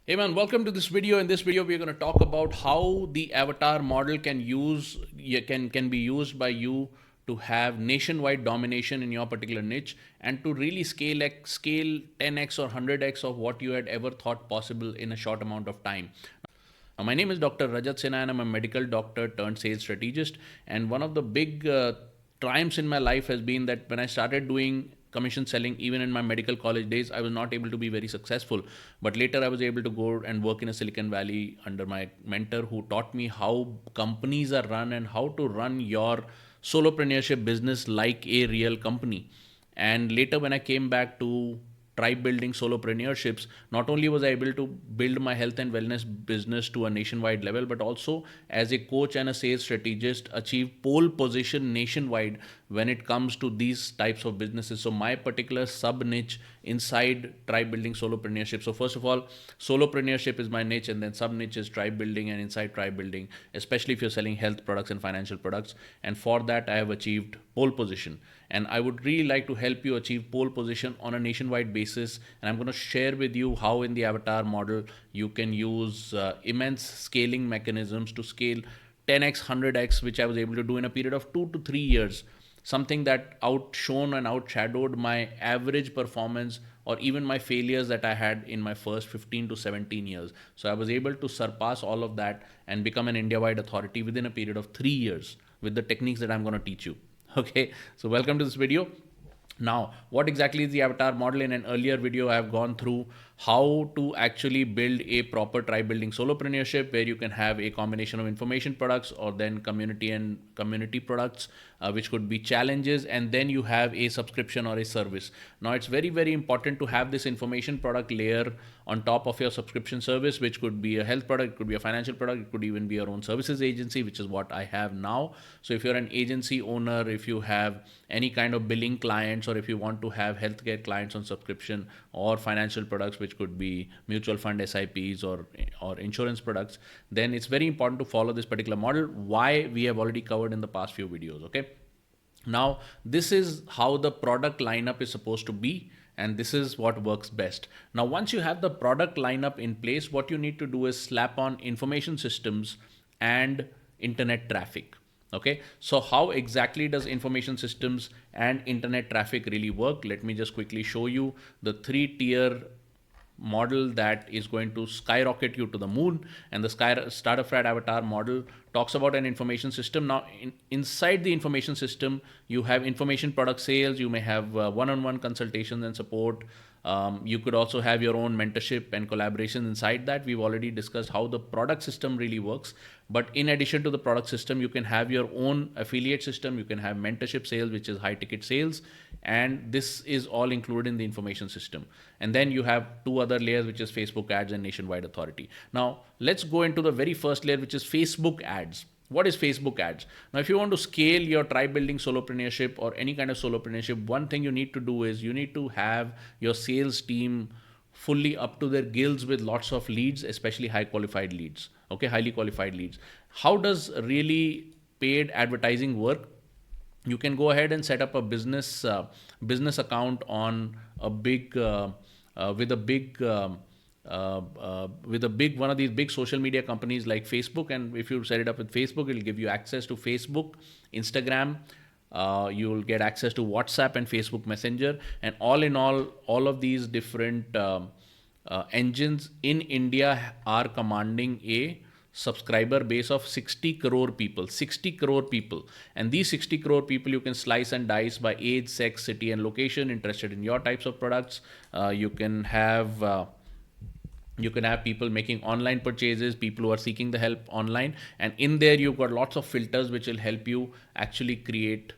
Hey man, welcome to this video. In this video, we're going to talk about how the avatar model can be used by you to have nationwide domination in your particular niche and to really scale 10x or 100x of what you had ever thought possible in a short amount of time. Now, my name is Dr. Rajat Sinha, and I'm a medical doctor turned sales strategist. And one of the big triumphs in my life has been that when I started doing commission selling, even in my medical college days, I was not able to be very successful. But later, I was able to go and work in a Silicon Valley under my mentor who taught me how companies are run and how to run your solopreneurship business like a real company. And later, when I came back to tribe building solopreneurship, not only was I able to build my health and wellness business to a nationwide level, but also as a coach and a sales strategist, achieve pole position nationwide when it comes to these types of businesses. So my particular sub niche inside tribe building solopreneurship. So first of all, solopreneurship is my niche, and then sub niche is tribe building, and inside tribe building, especially if you're selling health products and financial products. And for that, I have achieved pole position. And I would really like to help you achieve pole position on a nationwide basis. And I'm going to share with you how in the avatar model you can use immense scaling mechanisms to scale 10x, 100x, which I was able to do in a period of 2 to 3 years. Something that outshone and outshadowed my average performance or even my failures that I had in my first 15 to 17 years. So I was able to surpass all of that and become an India wide authority within a period of 3 years with the techniques that I'm going to teach you. Okay, so welcome to this video. Now, what exactly is the avatar model? In an earlier video, I have gone through how to actually build a proper tribe building solopreneurship where you can have a combination of information products or then community and community products, which could be challenges, and then you have a subscription or a service. Now, it's very, very important to have this information product layer on top of your subscription service, which could be a health product, it could be a financial product, it could even be your own services agency, which is what I have now. So if you're an agency owner, if you have any kind of billing clients, or if you want to have healthcare clients on subscription or financial products, which could be mutual fund SIPs or insurance products, then it's very important to follow this particular model. Why we have already covered in the past few videos. Okay. Now, this is how the product lineup is supposed to be, and this is what works best. Now, once you have the product lineup in place, what you need to do is slap on information systems and internet traffic. Okay, so how exactly does information systems and internet traffic really work? Let me just quickly show you the 3 tier model that is going to skyrocket you to the moon. And the starter frat avatar model talks about an information system. Now, inside the information system, you have information product sales, you may have one-on-one consultations and support. You could also have your own mentorship and collaboration inside that. We've already discussed how the product system really works. But in addition to the product system, you can have your own affiliate system. You can have mentorship sales, which is high ticket sales. And this is all included in the information system. And then you have two other layers, which is Facebook ads and nationwide authority. Now, let's go into the very first layer, which is Facebook ads. What is Facebook ads? Now, if you want to scale your tribe building solopreneurship or any kind of solopreneurship, one thing you need to do is you need to have your sales team fully up to their gills with lots of leads, especially high qualified leads. Okay, highly qualified leads. How does really paid advertising work? You can go ahead and set up a business account on a big with a big with a big one of these big social media companies like Facebook. And if you set it up with Facebook, it'll give you access to Facebook, Instagram. You'll get access to WhatsApp and Facebook Messenger. And all in all of these different engines in India are commanding a subscriber base of 60 crore people. 60 crore people. And these 60 crore people you can slice and dice by age, sex, city, and location interested in your types of products. You can have people making online purchases, people who are seeking the help online, and in there you've got lots of filters which will help you actually create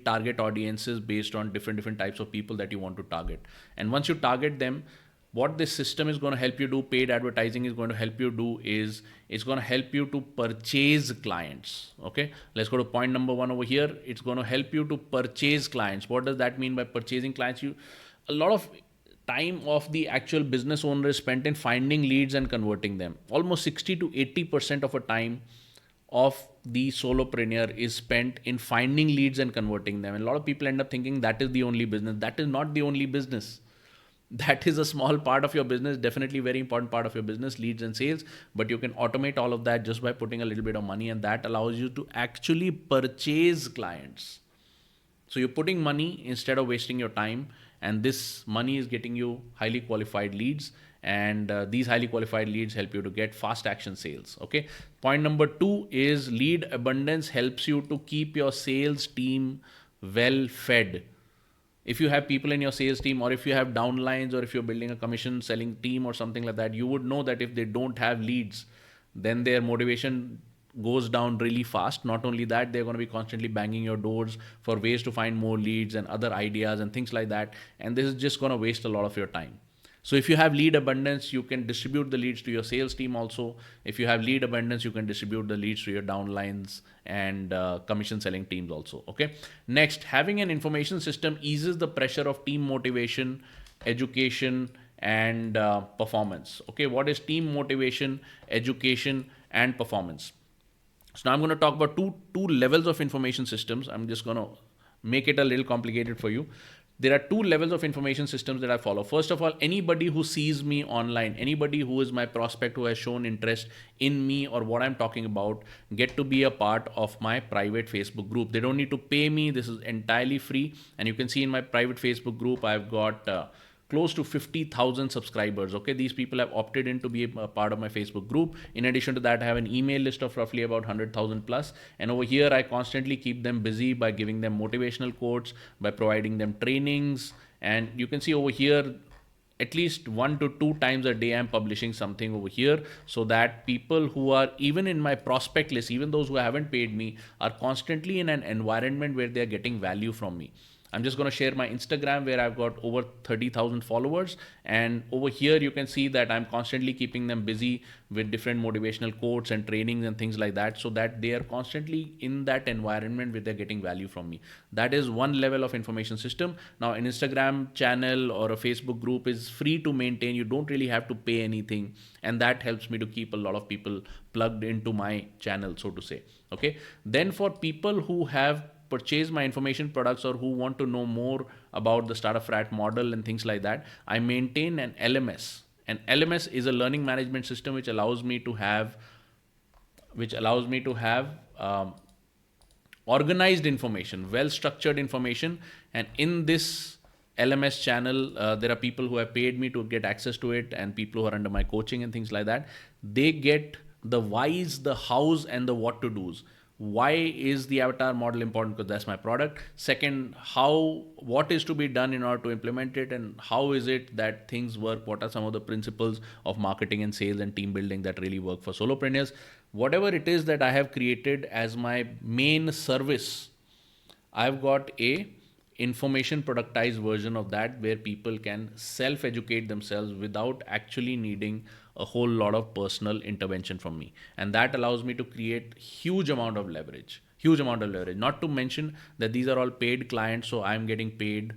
target audiences based on different types of people that you want to target. And once you target them, what this system is going to help you do, paid advertising is going to help you do, is it's going to help you to purchase clients. Okay, let's go to point number 1 over here. It's going to help you to purchase clients. What does that mean by purchasing clients? A lot of time of the actual business owner is spent in finding leads and converting them. Almost 60 to 80% of a time of the solopreneur is spent in finding leads and converting them. And a lot of people end up thinking that is the only business. That is not the only business. That is a small part of your business, definitely very important part of your business, leads and sales, but you can automate all of that just by putting a little bit of money, and that allows you to actually purchase clients. So you're putting money instead of wasting your time, and this money is getting you highly qualified leads, and these highly qualified leads help you to get fast action sales. Okay. Point number 2 is lead abundance helps you to keep your sales team well fed. If you have people in your sales team, or if you have downlines, or if you're building a commission selling team or something like that, you would know that if they don't have leads, then their motivation goes down really fast. Not only that, they're going to be constantly banging your doors for ways to find more leads and other ideas and things like that, and this is just going to waste a lot of your time. So if you have lead abundance, you can distribute the leads to your sales team also. If you have lead abundance, you can distribute the leads to your downlines and commission selling teams also. Okay. Next, having an information system eases the pressure of team motivation, education, and performance. Okay. What is team motivation, education, and performance? So now I'm going to talk about two levels of information systems. I'm just going to make it a little complicated for you. There are two levels of information systems that I follow. First of all, anybody who sees me online, anybody who is my prospect who has shown interest in me or what I'm talking about, get to be a part of my private Facebook group. They don't need to pay me. This is entirely free. And you can see in my private Facebook group, I've got close to 50,000 subscribers. Okay, these people have opted in to be a part of my Facebook group. In addition to that, I have an email list of roughly about 100,000 plus. And over here, I constantly keep them busy by giving them motivational quotes, by providing them trainings. And you can see over here, at least 1 to 2 times a day I'm publishing something over here, so that people who are even in my prospect list, even those who haven't paid me, are constantly in an environment where they're getting value from me. I'm just going to share my Instagram where I've got over 30,000 followers. And over here, you can see that I'm constantly keeping them busy with different motivational quotes and trainings and things like that, so that they are constantly in that environment where they're getting value from me. That is one level of information system. Now, an Instagram channel or a Facebook group is free to maintain. You don't really have to pay anything. And that helps me to keep a lot of people plugged into my channel, so to say. Okay. Then for people who have purchase my information products or who want to know more about the startup frat model and things like that, I maintain an LMS. An LMS is a learning management system which allows me to have organized information, well structured information. And in this LMS channel, there are people who have paid me to get access to it, and people who are under my coaching and things like that. They get the whys, the hows, and the what to do's. Why is the avatar model important? Because that's my product. Second, what is to be done in order to implement it, and how is it that things work? What are some of the principles of marketing and sales and team building that really work for solopreneurs? Whatever it is that I have created as my main service, I've got a information productized version of that where people can self-educate themselves without actually needing a whole lot of personal intervention from me. And that allows me to create huge amount of leverage, not to mention that these are all paid clients. So I'm getting paid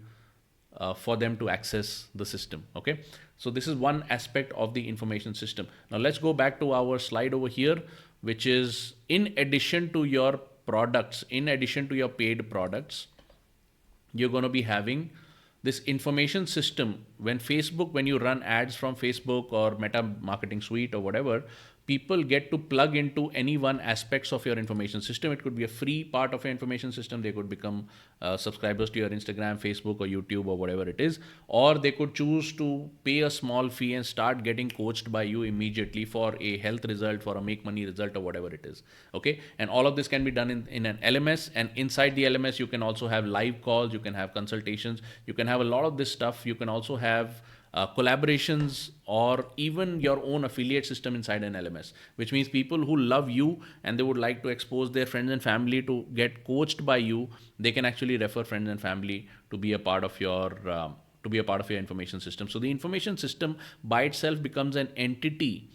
for them to access the system. Okay. So this is one aspect of the information system. Now let's go back to our slide over here, which is in addition to your products, in addition to your paid products, you're going to be having this information system. When you run ads from Facebook or Meta Marketing Suite or whatever, people get to plug into any one aspects of your information system. It could be a free part of your information system. They could become subscribers to your Instagram, Facebook, or YouTube, or whatever it is. Or they could choose to pay a small fee and start getting coached by you immediately for a health result, for a make money result, or whatever it is. Okay. And all of this can be done in an LMS. And inside the LMS, you can also have live calls. You can have consultations. You can have a lot of this stuff. You can also have collaborations, or even your own affiliate system inside an LMS, which means people who love you and they would like to expose their friends and family to get coached by you, they can actually refer friends and family to be a part of your information system. So the information system by itself becomes an entity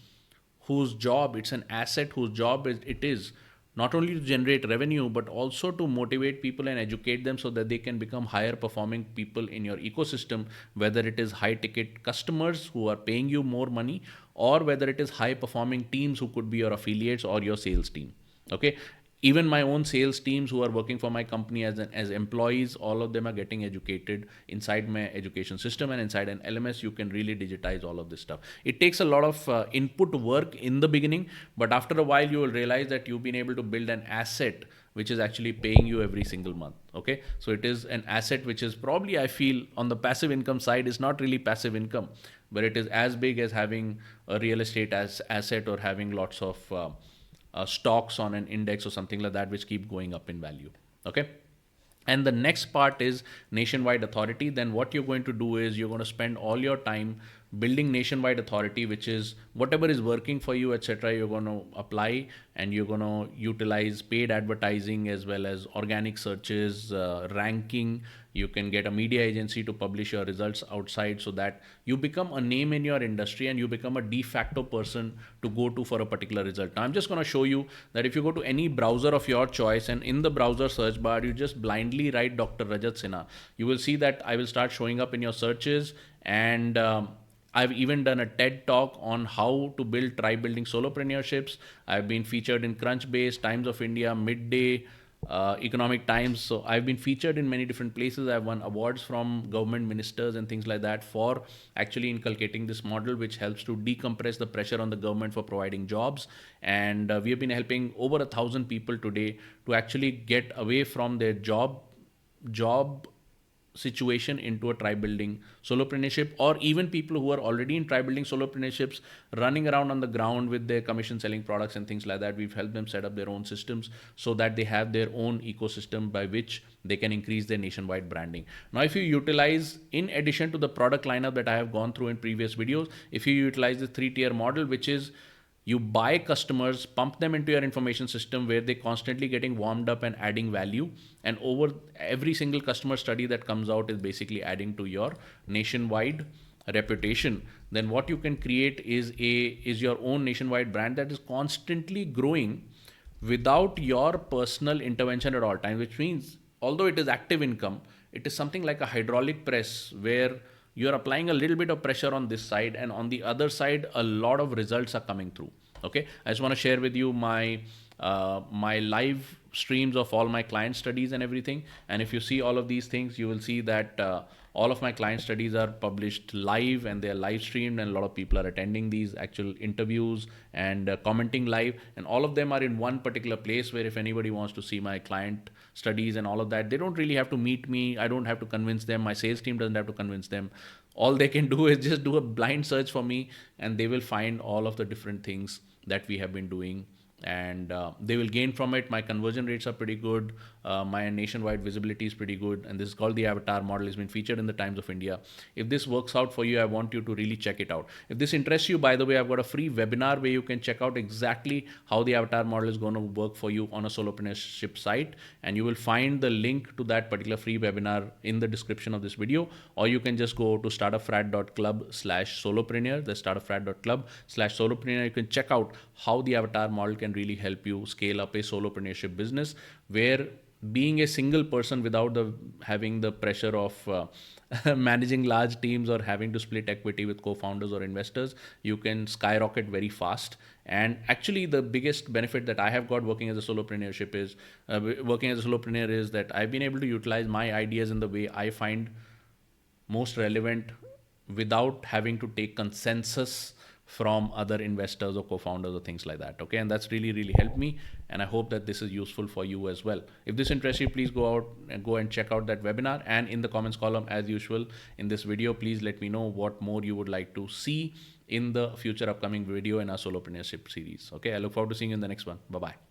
whose job, it's an asset whose job it is not only to generate revenue, but also to motivate people and educate them so that they can become higher performing people in your ecosystem, whether it is high ticket customers who are paying you more money, or whether it is high performing teams who could be your affiliates or your sales team. Okay. Even my own sales teams who are working for my company as employees, all of them are getting educated inside my education system, and inside an LMS you can really digitize all of this stuff. It takes a lot of input work in the beginning, but after a while you will realize that you've been able to build an asset which is actually paying you every single month. Okay, so it is an asset which is probably, I feel, on the passive income side is not really passive income, but it is as big as having a real estate as asset, or having lots of stocks on an index or something like that, which keep going up in value. Okay. And the next part is nationwide authority. Then what you're going to do is you're going to spend all your time building nationwide authority, which is whatever is working for you, etc. You're going to apply, and you're going to utilize paid advertising as well as organic searches, ranking. You can get a media agency to publish your results outside, so that you become a name in your industry and you become a de facto person to go to for a particular result. Now I'm just going to show you that if you go to any browser of your choice, and in the browser search bar you just blindly write Dr. Rajat Sinha, you will see that I will start showing up in your searches. And I've even done a TED talk on how to build tribe building solopreneurship's. I've been featured in Crunchbase, Times of India, Midday, Economic Times. So I've been featured in many different places. I've won awards from government ministers and things like that for actually inculcating this model, which helps to decompress the pressure on the government for providing jobs. And we have been helping over 1,000 people today to actually get away from their job situation into a tribe building solopreneurship, or even people who are already in tribe building solopreneurships running around on the ground with their commission selling products and things like that. We've helped them set up their own systems so that they have their own ecosystem by which they can increase their nationwide branding. Now, if you utilize, in addition to the product lineup that I have gone through in previous videos, if you utilize the 3-tier model, which is you buy customers, pump them into your information system where they're constantly getting warmed up and adding value. And over every single customer study that comes out is basically adding to your nationwide reputation. Then what you can create is your own nationwide brand that is constantly growing without your personal intervention at all times, which means although it is active income, it is something like a hydraulic press where you're applying a little bit of pressure on this side, and on the other side a lot of results are coming through. Okay, I just want to share with you my live streams of all my client studies and everything. And if you see all of these things, you will see that all of my client studies are published live, and they're live streamed, and a lot of people are attending these actual interviews and commenting live, and all of them are in one particular place where if anybody wants to see my client studies and all of that, they don't really have to meet me. I don't have to convince them. My sales team doesn't have to convince them. All they can do is just do a blind search for me, and they will find all of the different things that we have been doing, and they will gain from it. My conversion rates are pretty good. My nationwide visibility is pretty good, and this is called the avatar model. It's been featured in the Times of India. If this works out for you, I want you to really check it out. If this interests you, by the way, I've got a free webinar where you can check out exactly how the avatar model is going to work for you on a solopreneurship site, and you will find the link to that particular free webinar in the description of this video, or you can just go to startupfrat.club/solopreneur. That's startupfrat.club/solopreneur. You can check out how the avatar model can really help you scale up a solopreneurship business, where being a single person without having the pressure of managing large teams or having to split equity with co-founders or investors, you can skyrocket very fast. And actually the biggest benefit that I have got working as a solopreneur is that I've been able to utilize my ideas in the way I find most relevant without having to take consensus from other investors or co-founders or things like that. Okay, and that's really, really helped me, and I hope that this is useful for you as well. If this interests you, please go and check out that webinar, and in the comments column, as usual in this video, please let me know what more you would like to see in the future upcoming video in our solopreneurship series. Okay, I look forward to seeing you in the next one. Bye-bye.